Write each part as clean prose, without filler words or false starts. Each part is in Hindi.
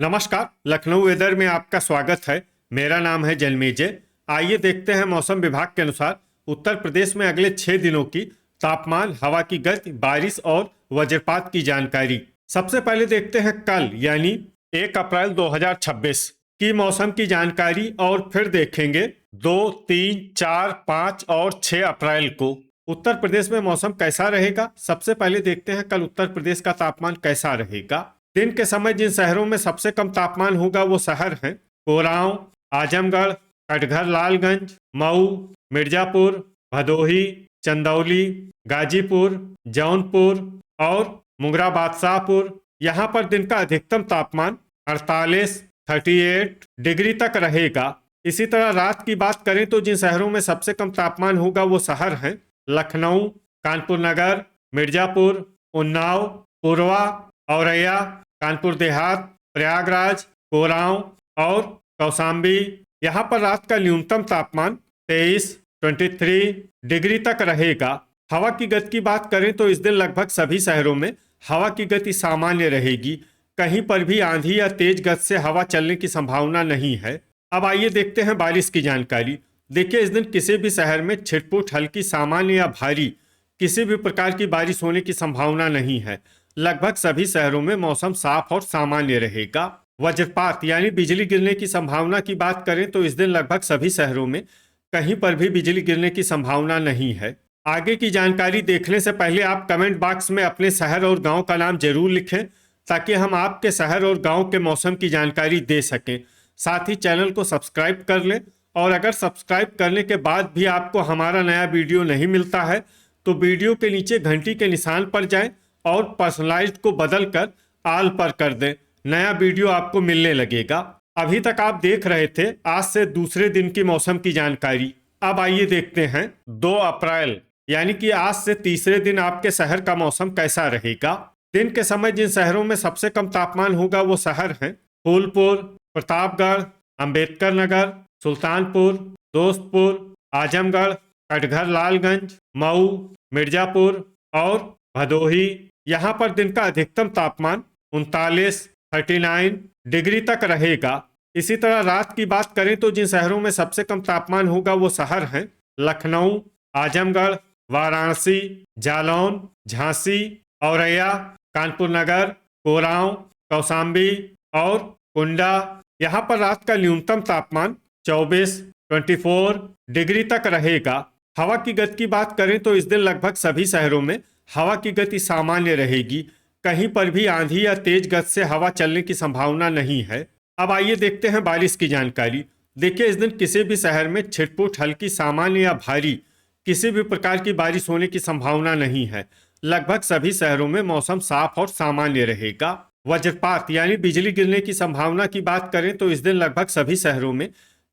नमस्कार। लखनऊ वेदर में आपका स्वागत है। मेरा नाम है जन्मेजय। आइए देखते हैं मौसम विभाग के अनुसार उत्तर प्रदेश में अगले 6 दिनों की तापमान, हवा की गति, बारिश और वज्रपात की जानकारी। सबसे पहले देखते हैं कल यानी 1 अप्रैल 2026 की मौसम की जानकारी और फिर देखेंगे 2, 3, 4, 5 और 6 अप्रैल को उत्तर प्रदेश में मौसम कैसा रहेगा। सबसे पहले देखते हैं कल उत्तर प्रदेश का तापमान कैसा रहेगा। दिन के समय जिन शहरों में सबसे कम तापमान होगा वो शहर हैं कोरांव, आजमगढ़, कटघर लालगंज, मऊ, मिर्जापुर, भदोही, चंदौली, गाजीपुर, जौनपुर और मुंगरा बादशाहपुर। यहाँ पर दिन का अधिकतम तापमान 48, 38 डिग्री तक रहेगा। इसी तरह रात की बात करें तो जिन शहरों में सबसे कम तापमान होगा वो शहर हैं लखनऊ, कानपुर नगर, मिर्जापुर, उन्नाव, पुरवा, औरैया, कानपुर देहात, प्रयागराज, कोरांव और कौशाम्बी। यहाँ पर रात का न्यूनतम तापमान 23, 23 डिग्री तक रहेगा। हवा की गति की बात करें तो इस दिन लगभग सभी शहरों में हवा की गति सामान्य रहेगी। कहीं पर भी आंधी या तेज गति से हवा चलने की संभावना नहीं है। अब आइए देखते हैं बारिश की जानकारी। देखिए, इस दिन किसी भी शहर में छिटपुट, हल्की, सामान्य या भारी किसी भी प्रकार की बारिश होने की संभावना नहीं है। लगभग सभी शहरों में मौसम साफ और सामान्य रहेगा। वज्रपात यानी बिजली गिरने की संभावना की बात करें तो इस दिन लगभग सभी शहरों में कहीं पर भी बिजली गिरने की संभावना नहीं है। आगे की जानकारी देखने से पहले आप कमेंट बॉक्स में अपने शहर और गांव का नाम जरूर लिखें ताकि हम आपके शहर और गांव के मौसम की जानकारी दे सकें। साथ ही चैनल को सब्सक्राइब कर लें और अगर सब्सक्राइब करने के बाद भी आपको हमारा नया वीडियो नहीं मिलता है तो वीडियो के नीचे घंटी के निशान पर जाएं और पर्सनलाइज्ड को बदलकर आल पर कर दें। नया वीडियो आपको मिलने लगेगा। अभी तक आप देख रहे थे आज से दूसरे दिन की मौसम की जानकारी। अब आइए देखते हैं 2 अप्रैल यानी कि आज से तीसरे दिन आपके शहर का मौसम कैसा रहेगा। दिन के समय जिन शहरों में सबसे कम तापमान होगा वो शहर हैं फूलपुर, प्रतापगढ़, अंबेडकर नगर, सुल्तानपुर, दोस्तपुर, आजमगढ़, कटघर लालगंज, मऊ, मिर्जापुर और भदोही। यहाँ पर दिन का अधिकतम तापमान 39, 39 डिग्री तक रहेगा। इसी तरह रात की बात करें तो जिन शहरों में सबसे कम तापमान होगा वो शहर हैं लखनऊ, आजमगढ़, वाराणसी, जालौन, झांसी, औरैया, कानपुर नगर, कोरांव, कौशाम्बी और कुंडा। यहाँ पर रात का न्यूनतम तापमान 24, 24 डिग्री तक रहेगा। हवा की गति की बात करें तो इस दिन लगभग सभी शहरों में हवा की गति सामान्य रहेगी। कहीं पर भी आंधी या तेज गति से हवा चलने की संभावना नहीं है। अब आइए देखते हैं बारिश की जानकारी। देखिए, इस दिन किसी भी शहर में छिटपुट, हल्की, सामान्य या भारी किसी भी प्रकार की बारिश होने की संभावना नहीं है। लगभग सभी शहरों में मौसम साफ और सामान्य रहेगा। वज्रपात यानी बिजली गिरने की संभावना की बात करें तो इस दिन लगभग सभी शहरों में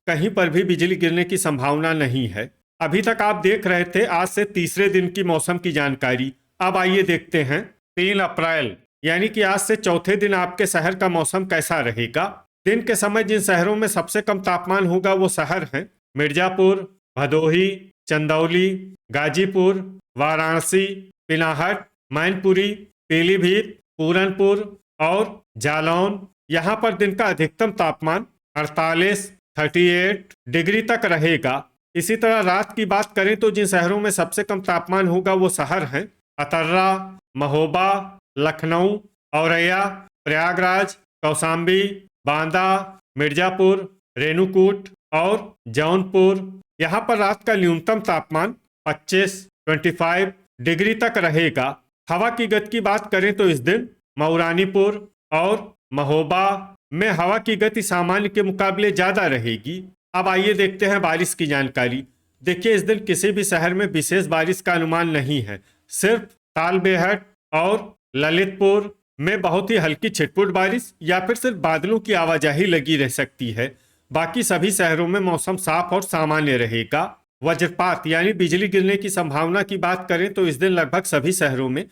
कहीं पर भी बिजली गिरने की संभावना नहीं है। अभी तक आप देख रहे थे आज से तीसरे दिन की मौसम की जानकारी। अब आइए देखते हैं 3 अप्रैल यानी कि आज से चौथे दिन आपके शहर का मौसम कैसा रहेगा। दिन के समय जिन शहरों में सबसे कम तापमान होगा वो शहर हैं मिर्जापुर, भदोही, चंदौली, गाजीपुर, वाराणसी, पिनाहट, मैनपुरी, पीलीभीत, पूरनपुर और जालौन। यहाँ पर दिन का अधिकतम तापमान 48, 38 डिग्री तक रहेगा। इसी तरह रात की बात करें तो जिन शहरों में सबसे कम तापमान होगा वो शहर हैं अतर्रा, महोबा, लखनऊ, औरैया, प्रयागराज, कौशाम्बी, बांदा, मिर्जापुर, रेणुकूट और जौनपुर। यहाँ पर रात का न्यूनतम तापमान 25, 25 डिग्री तक रहेगा। हवा की गति की बात करें तो इस दिन मऊरानीपुर और महोबा में हवा की गति सामान्य के मुकाबले ज्यादा रहेगी। अब आइए देखते हैं बारिश की जानकारी। देखिए, इस दिन किसी भी शहर में विशेष बारिश का अनुमान नहीं है। सिर्फ तालबेहट और ललितपुर में बहुत ही हल्की छिटपुट बारिश या फिर सिर्फ बादलों की आवाजाही लगी रह सकती है। बाकी सभी शहरों में मौसम साफ और सामान्य रहेगा। वज्रपात यानी बिजली गिरने की संभावना की बात करें तो इस दिन लगभग सभी शहरों में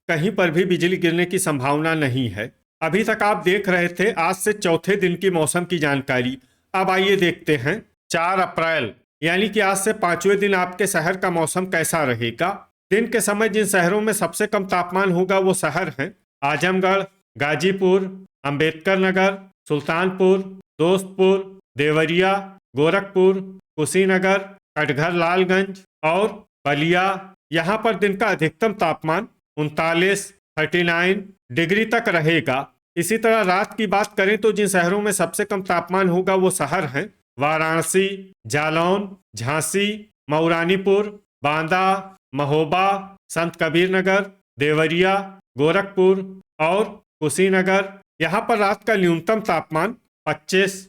कहीं पर भी बिजली गिरने की संभावना नहीं है। अभी तक आप देख रहे थे आज से चौथे दिन की मौसम की जानकारी। अब आइए देखते हैं 4 अप्रैल यानी कि आज से 5वें दिन आपके शहर का मौसम कैसा रहेगा। दिन के समय जिन शहरों में सबसे कम तापमान होगा वो शहर हैं आजमगढ़, गाजीपुर, अंबेडकर नगर, सुल्तानपुर, दोस्तपुर, देवरिया, गोरखपुर, कुशीनगर, कटघर लालगंज और बलिया। यहाँ पर दिन का अधिकतम तापमान 39 डिग्री तक रहेगा। इसी तरह रात की बात करें तो जिन शहरों में सबसे कम तापमान होगा वो शहर हैं वाराणसी, जालौन, झांसी, मऊरानीपुर, बांदा, महोबा, संत कबीर नगर, देवरिया, गोरखपुर और कुशीनगर। यहाँ पर रात का न्यूनतम तापमान 25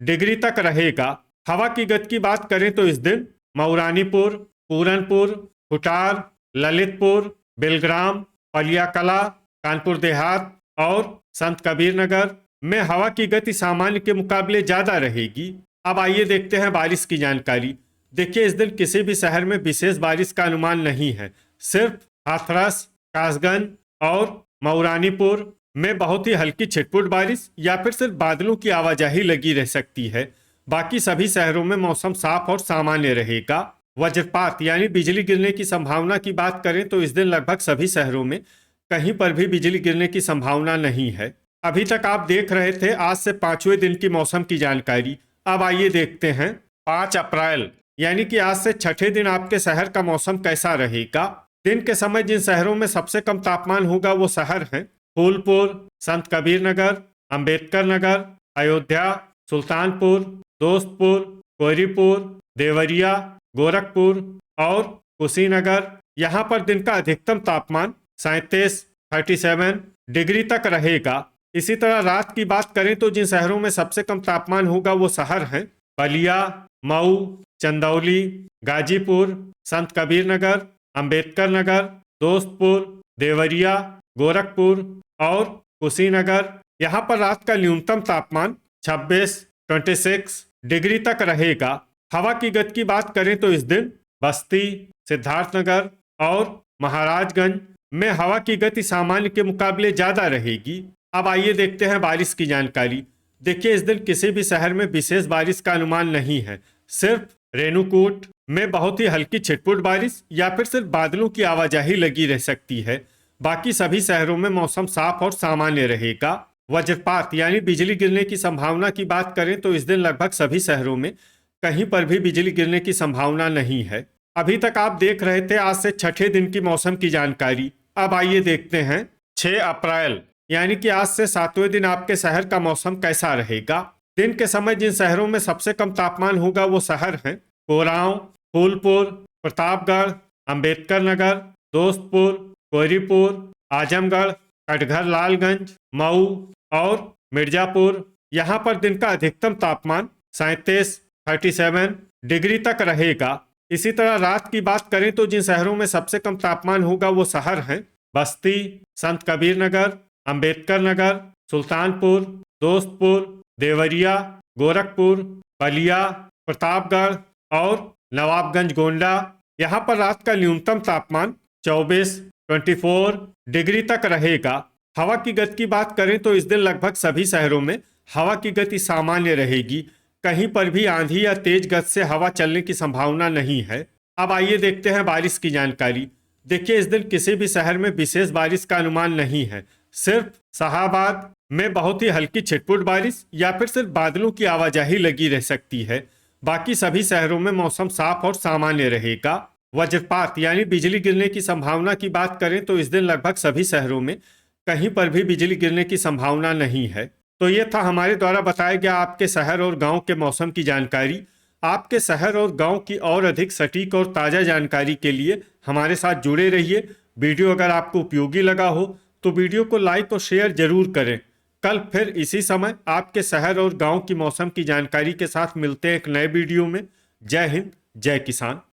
डिग्री तक रहेगा। हवा की गति की बात करें तो इस दिन मऊरानीपुर, पूरनपुर, खुटार, ललितपुर, बिलग्राम, पलियाकला, कानपुर देहात और संत कबीर नगर में हवा की गति सामान्य के मुकाबले ज्यादा रहेगी। अब आइए देखते हैं बारिश की जानकारी। देखिए, इस दिन किसी भी शहर में विशेष बारिश का अनुमान नहीं है। सिर्फ हाथरस, कासगंज और मऊरानीपुर में बहुत ही हल्की छिटपुट बारिश या फिर सिर्फ बादलों की आवाजाही लगी रह सकती है। बाकी सभी शहरों में मौसम साफ और सामान्य रहेगा। वज्रपात यानी बिजली गिरने की संभावना की बात करें तो इस दिन लगभग सभी शहरों में कहीं पर भी बिजली गिरने की संभावना नहीं है। अभी तक आप देख रहे थे आज से 5वें दिन की मौसम की जानकारी। अब आइए देखते हैं 5 अप्रैल यानी कि आज से 6ठे दिन आपके शहर का मौसम कैसा रहेगा। दिन के समय जिन शहरों में सबसे कम तापमान होगा वो शहर हैं फूलपुर, संत कबीर नगर, अंबेडकर नगर, अयोध्या, सुल्तानपुर, दोस्तपुर, कोहरीपुर, देवरिया, गोरखपुर और कुशीनगर। यहाँ पर दिन का अधिकतम तापमान 37 डिग्री तक रहेगा। इसी तरह रात की बात करें तो जिन शहरों में सबसे कम तापमान होगा वो शहर हैं बलिया, मऊ, चंदौली, गाजीपुर, संत कबीर नगर, अंबेडकर नगर, दोस्तपुर, देवरिया, गोरखपुर और कुशीनगर। यहाँ पर रात का न्यूनतम तापमान 26 डिग्री तक रहेगा। हवा की गति की बात करें तो इस दिन बस्ती, सिद्धार्थनगर और महाराजगंज में हवा की गति सामान्य के मुकाबले ज्यादा रहेगी। अब आइए देखते हैं बारिश की जानकारी। देखिए, इस दिन किसी भी शहर में विशेष बारिश का अनुमान नहीं है। सिर्फ रेणुकूट में बहुत ही हल्की छिटपुट बारिश या फिर सिर्फ बादलों की आवाजाही लगी रह सकती है। बाकी सभी शहरों में मौसम साफ और सामान्य रहेगा। वज्रपात यानी बिजली गिरने की संभावना की बात करें तो इस दिन लगभग सभी शहरों में कहीं पर भी बिजली गिरने की संभावना नहीं है। अभी तक आप देख रहे थे आज से 6ठे दिन की मौसम की जानकारी। अब आइए देखते हैं 6 अप्रैल यानी कि आज से 7वें दिन आपके शहर का मौसम कैसा रहेगा। दिन के समय जिन शहरों में सबसे कम तापमान होगा वो शहर हैं कोरांव, फूलपुर, प्रतापगढ़, अंबेडकर नगर, दोस्तपुर, कोहरीपुर, आजमगढ़, कटघर लालगंज, मऊ और मिर्जापुर। यहाँ पर दिन का अधिकतम तापमान 37 डिग्री तक रहेगा। इसी तरह रात की बात करें तो जिन शहरों में सबसे कम तापमान होगा वो शहर हैं बस्ती, संत कबीर नगर, अंबेडकर नगर, सुल्तानपुर, दोस्तपुर, देवरिया, गोरखपुर, बलिया, प्रतापगढ़ और नवाबगंज गोंडा। यहाँ पर रात का न्यूनतम तापमान 24 डिग्री तक रहेगा। हवा की गति की बात करें तो इस दिन लगभग सभी शहरों में हवा की गति सामान्य रहेगी। कहीं पर भी आंधी या तेज गति से हवा चलने की संभावना नहीं है। अब आइए देखते हैं बारिश की जानकारी। देखिए, इस दिन किसी भी शहर में विशेष बारिश का अनुमान नहीं है। सिर्फ शाहाबाद में बहुत ही हल्की छिटपुट बारिश या फिर सिर्फ बादलों की आवाजाही लगी रह सकती है। बाकी सभी शहरों में मौसम साफ और सामान्य रहेगा। वज्रपात यानी बिजली गिरने की संभावना की बात करें तो इस दिन लगभग सभी शहरों में कहीं पर भी बिजली गिरने की संभावना नहीं है। तो ये था हमारे द्वारा बताया गया आपके शहर और गांव के मौसम की जानकारी। आपके शहर और गांव की और अधिक सटीक और ताज़ा जानकारी के लिए हमारे साथ जुड़े रहिए। वीडियो अगर आपको उपयोगी लगा हो तो वीडियो को लाइक और शेयर जरूर करें। कल फिर इसी समय आपके शहर और गांव की मौसम की जानकारी के साथ मिलते हैं एक नए वीडियो में। जय हिंद, जय किसान।